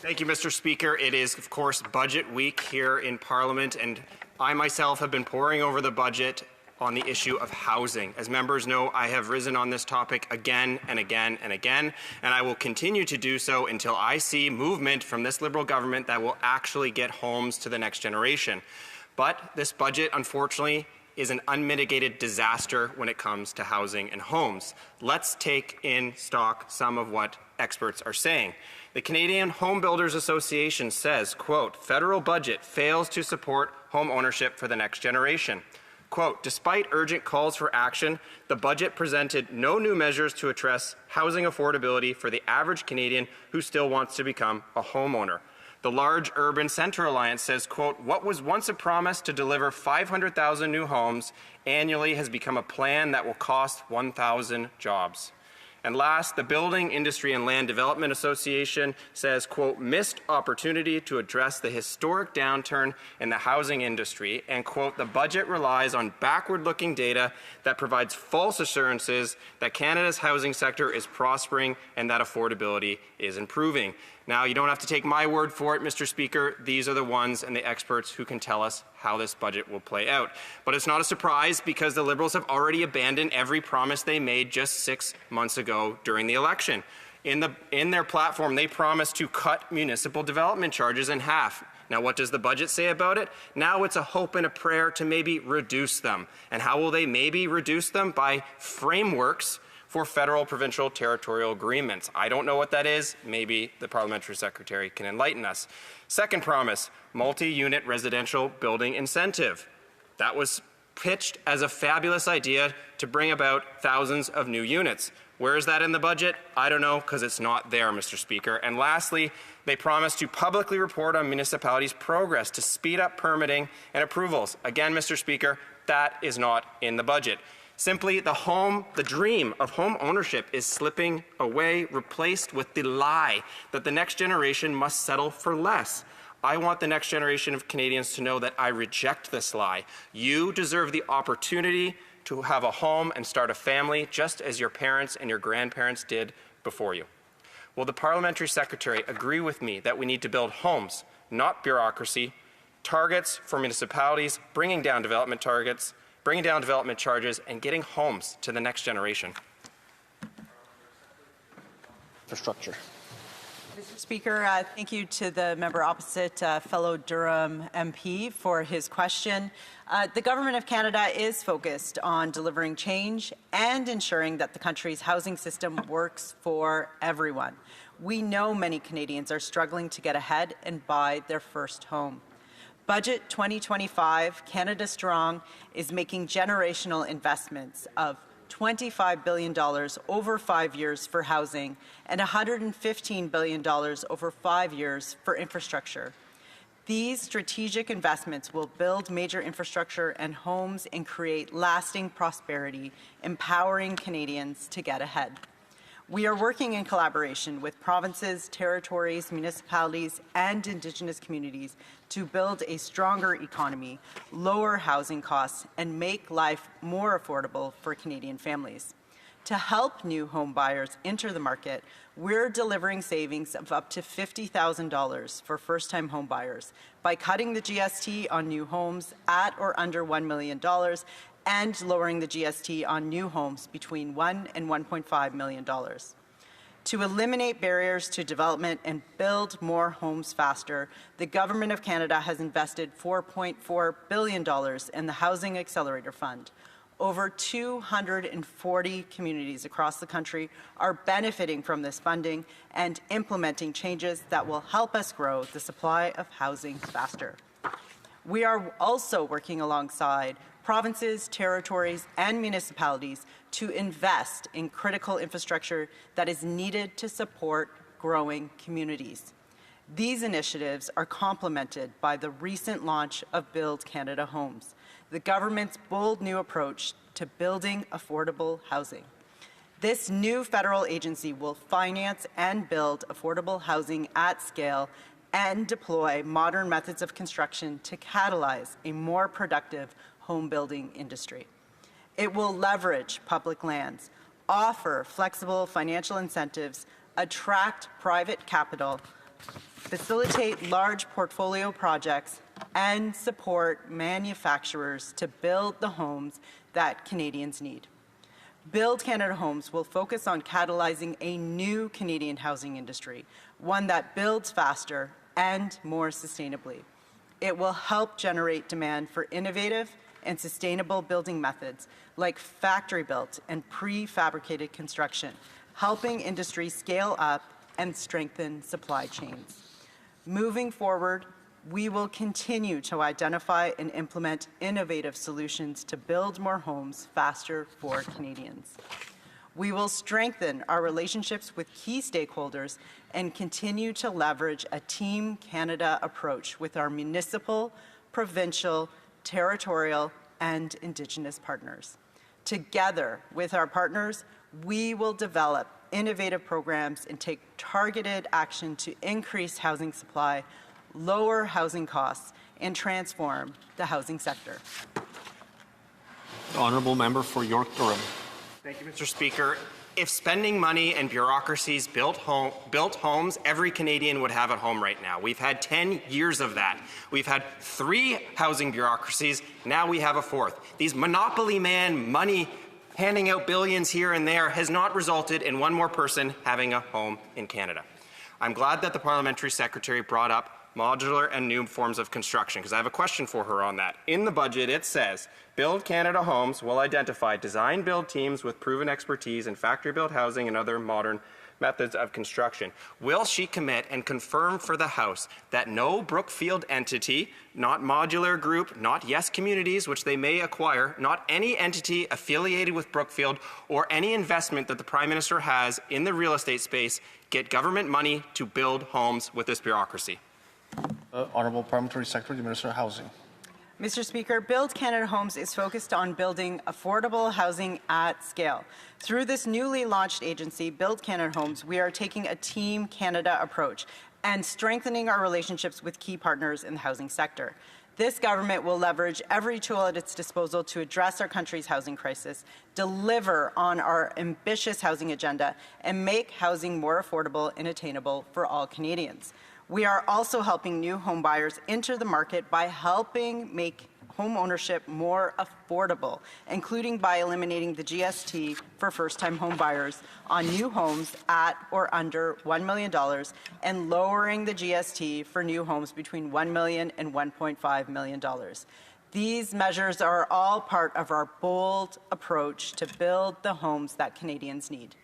Thank you, Mr. Speaker. It is, of course, budget week here in Parliament, and I myself have been poring over the budget on the issue of housing. As members know, I have risen on this topic again and again and again, and I will continue to do so until I see movement from this Liberal government that will actually get homes to the next generation. But this budget, unfortunately, is an unmitigated disaster when it comes to housing and homes. Let's take in stock some of what experts are saying. The Canadian Home Builders Association says, quote, federal budget fails to support home ownership for the next generation. Quote, despite urgent calls for action, the budget presented no new measures to address housing affordability for the average Canadian who still wants to become a homeowner. The Large Urban Centre Alliance says, quote, what was once a promise to deliver 500,000 new homes annually has become a plan that will cost 1,000 jobs. And last, the Building Industry and Land Development Association says, quote, missed opportunity to address the historic downturn in the housing industry, and, quote, the budget relies on backward-looking data that provides false assurances that Canada's housing sector is prospering and that affordability is improving. Now, you don't have to take my word for it, Mr. Speaker. These are the ones and the experts who can tell us how this budget will play out. But it's not a surprise because the Liberals have already abandoned every promise they made just 6 months ago during the election. In their platform, they promised to cut municipal development charges in half. Now, what does the budget say about it? Now it's a hope and a prayer to maybe reduce them. And how will they maybe reduce them? By frameworks for federal, provincial, territorial agreements. I don't know what that is. Maybe the parliamentary secretary can enlighten us. Second promise, multi-unit residential building incentive. That was pitched as a fabulous idea to bring about thousands of new units. Where is that in the budget? I don't know, because it's not there, Mr. Speaker. And lastly, they promised to publicly report on municipalities' progress to speed up permitting and approvals. Again, Mr. Speaker, that is not in the budget. Simply, the dream of home ownership is slipping away, replaced with the lie that the next generation must settle for less. I want the next generation of Canadians to know that I reject this lie. You deserve the opportunity to have a home and start a family just as your parents and your grandparents did before you. Will the parliamentary secretary agree with me that we need to build homes, not bureaucracy, targets for municipalities, bringing down development charges, and getting homes to the next generation? Infrastructure. Mr. Speaker, thank you to the member opposite, fellow Durham MP, for his question. The Government of Canada is focused on delivering change and ensuring that the country's housing system works for everyone. We know many Canadians are struggling to get ahead and buy their first home. Budget 2025, Canada Strong, is making generational investments of $25 billion over 5 years for housing and $115 billion over 5 years for infrastructure. These strategic investments will build major infrastructure and homes and create lasting prosperity, empowering Canadians to get ahead. We are working in collaboration with provinces, territories, municipalities, and Indigenous communities to build a stronger economy, lower housing costs, and make life more affordable for Canadian families. To help new home buyers enter the market, we're delivering savings of up to $50,000 for first-time home buyers by cutting the GST on new homes at or under $1 million and lowering the GST on new homes between $1 and $1.5 million. To eliminate barriers to development and build more homes faster, the Government of Canada has invested $4.4 billion in the Housing Accelerator Fund. Over 240 communities across the country are benefiting from this funding and implementing changes that will help us grow the supply of housing faster. We are also working alongside provinces, territories, and municipalities to invest in critical infrastructure that is needed to support growing communities. These initiatives are complemented by the recent launch of Build Canada Homes, the government's bold new approach to building affordable housing. This new federal agency will finance and build affordable housing at scale and deploy modern methods of construction to catalyze a more productive home building industry. It will leverage public lands, offer flexible financial incentives, attract private capital, facilitate large portfolio projects, and support manufacturers to build the homes that Canadians need. Build Canada Homes will focus on catalyzing a new Canadian housing industry, one that builds faster and more sustainably. It will help generate demand for innovative and sustainable building methods like factory-built and prefabricated construction, helping industry scale up and strengthen supply chains. Moving forward, we will continue to identify and implement innovative solutions to build more homes faster for Canadians. We will strengthen our relationships with key stakeholders and continue to leverage a Team Canada approach with our municipal, provincial, territorial, and Indigenous partners. Together with our partners, we will develop innovative programs and take targeted action to increase housing supply, lower housing costs, and transform the housing sector. The honourable member for York-Durham. Thank you, Mr. Speaker. If spending money and bureaucracies built homes, every Canadian would have a home right now. We've had 10 years of that. We've had 3 housing bureaucracies. Now we have a 4th. These monopoly man money handing out billions here and there has not resulted in one more person having a home in Canada. I'm glad that the parliamentary secretary brought up modular and new forms of construction, because I have a question for her on that. In the budget, it says, Build Canada Homes will identify design-build teams with proven expertise in factory-built housing and other modern methods of construction. Will she commit and confirm for the House that no Brookfield entity, not Modular Group, not Yes Communities, which they may acquire, not any entity affiliated with Brookfield, or any investment that the Prime Minister has in the real estate space get government money to build homes with this bureaucracy? Honourable Parliamentary Secretary, the Minister of Housing. Mr. Speaker, Build Canada Homes is focused on building affordable housing at scale. Through this newly launched agency, Build Canada Homes, we are taking a Team Canada approach and strengthening our relationships with key partners in the housing sector. This government will leverage every tool at its disposal to address our country's housing crisis, deliver on our ambitious housing agenda, and make housing more affordable and attainable for all Canadians. We are also helping new home buyers enter the market by helping make home ownership more affordable, including by eliminating the GST for first-time home buyers on new homes at or under $1 million and lowering the GST for new homes between $1 million and $1.5 million. These measures are all part of our bold approach to build the homes that Canadians need.